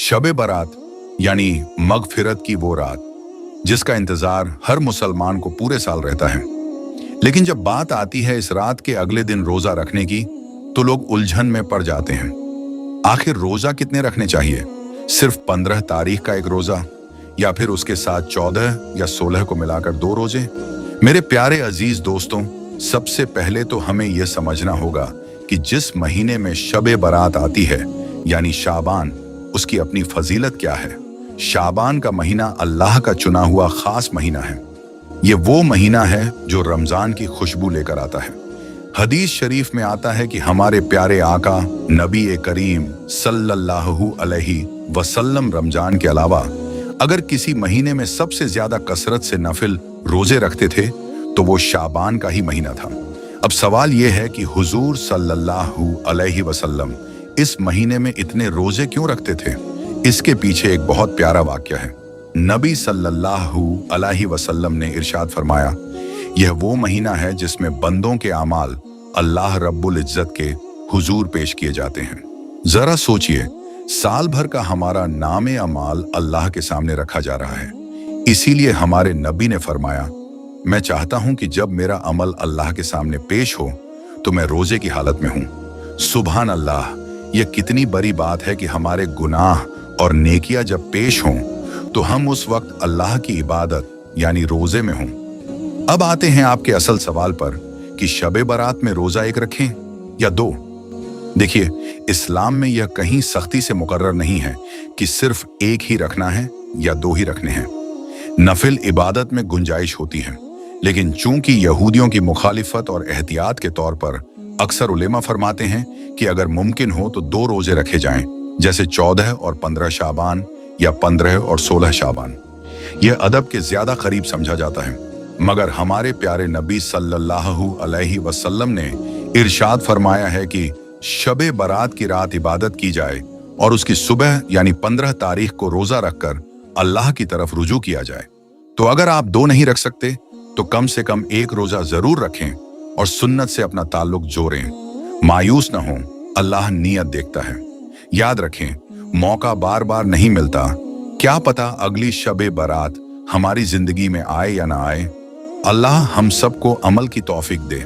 शबे बारात यानी मगफिरत की वो रात जिसका इंतजार हर मुसलमान को पूरे साल रहता है। लेकिन जब बात आती है इस रात के अगले दिन रोजा रखने की, तो लोग उलझन में पड़ जाते हैं। आखिर रोजा कितने रखने चाहिए? सिर्फ 15 तारीख का एक रोजा, या फिर उसके साथ 14 या 16 को मिलाकर 2 रोजे? मेरे प्यारे अजीज दोस्तों, सबसे पहले तो हमें यह समझना होगा कि जिस महीने में शबे बारात आती है यानी शाबान, उसकी अपनी फजीलत क्या है। शाबान का महीना अल्लाह का चुना हुआ खास महीना है। ये वो महीना है जो रमजान की खुशबू लेकर आता है। हदीस शरीफ में आता है कि हमारे प्यारे आका नबी करीम सल्लल्लाहु अलैहि वसल्लम रमजान के अलावा अगर किसी महीने में सबसे ज्यादा कसरत से नफिल रोजे रखते थे तो वो शाबान का ही महीना था। अब सवाल ये है कि हुजूर सल्लल्लाहु अलैहि वसल्लम इस महीने में इतने रोजे क्यों रखते थे? इसके पीछे एक बहुत प्यारा वाक्य है। नबी सल्लल्लाहु अलैहि वसल्लम ने इरशाद फरमाया, यह वो महीना है जिसमें बंदों के अमाल अल्लाह रब्बुल इज्जत के हुजूर पेश किए जाते हैं। जरा सोचिए, साल भर का हमारा नामे अमाल अल्लाह के सामने रखा जा रहा है। इसीलिए हमारे नबी ने फरमाया, मैं चाहता हूं कि जब मेरा अमल अल्लाह के सामने पेश हो तो मैं रोजे की हालत में हूं। सुभान अल्लाह, यह कितनी बड़ी बात है कि हमारे गुनाह और नेकियां जब पेश हों तो हम उस वक्त अल्लाह की इबादत यानी रोजे में हों। अब आते हैं आपके असल सवाल पर कि शबे बारात में रोजा एक रखें या 2। देखिए, इस्लाम में यह कहीं सख्ती से मुकर्रर नहीं है कि सिर्फ एक ही रखना है या 2 ही रखने हैं। नफिल इबादत में गुंजाइश होती है, लेकिन चूंकि यहूदियों की मुखालिफत और एहतियात के तौर पर अक्सर उलेमा फरमाते हैं कि अगर मुमकिन हो तो 2 रोजे रखे जाएं, जैसे 14 और 15 शाबान या 15 और 16 शाबान। यह अदब के ज्यादा करीब समझा जाता है। मगर हमारे प्यारे नबी सल्लल्लाहु अलैहि वसल्लम ने इरशाद फरमाया है कि शबे बारात की रात इबादत की जाए और उसकी सुबह यानी 15 तारीख को रोजा रखकर अल्लाह की तरफ रुजू किया जाए। तो अगर आप 2 नहीं रख सकते तो कम से कम 1 रोजा जरूर रखें और सुन्नत से अपना ताल्लुक जोड़ें। मायूस न हो, अल्लाह नियत देखता है। याद रखें, मौका बार बार नहीं मिलता। क्या पता अगली शबे बारात हमारी जिंदगी में आए या ना आए। अल्लाह हम सबको अमल की तौफीक दे।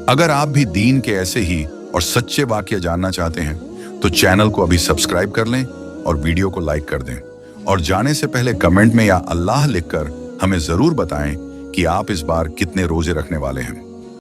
अगर आप भी दीन के ऐसे ही और सच्चे वाक़या जानना चाहते हैं तो चैनल को अभी सब्सक्राइब कर लें और वीडियो को लाइक कर दें। और जाने से पहले कमेंट में या अल्लाह लिखकर हमें जरूर बताएं कि आप इस बार कितने रोजे रखने वाले हैं।